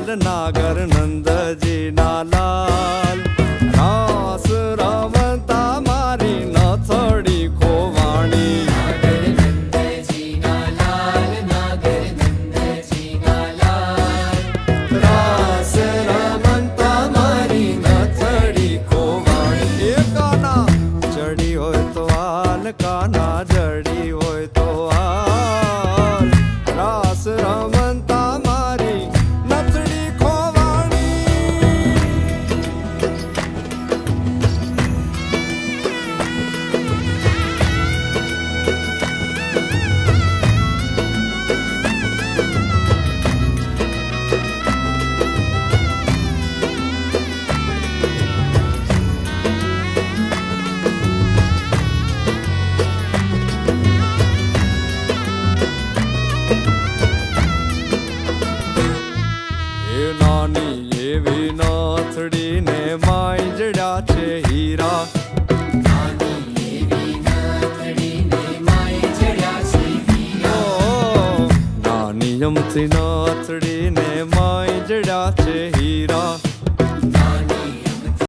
લાલ નાગર નંદજીના લાલ રાસ રમતા મારી નથડી ખોવાણી રાસ રમતા મારી નથડી ખોવાણી એ કાના ચડી હોય તો હાલ કાના જડી હોય તો હાલ રાસ રમતા મારી નથડી ખોવાણી એ નાની એવી નાથડી ને માય જડ્યા છે હીરા નાની અમથી નાથડી ને માય જડ્યા છે હીરા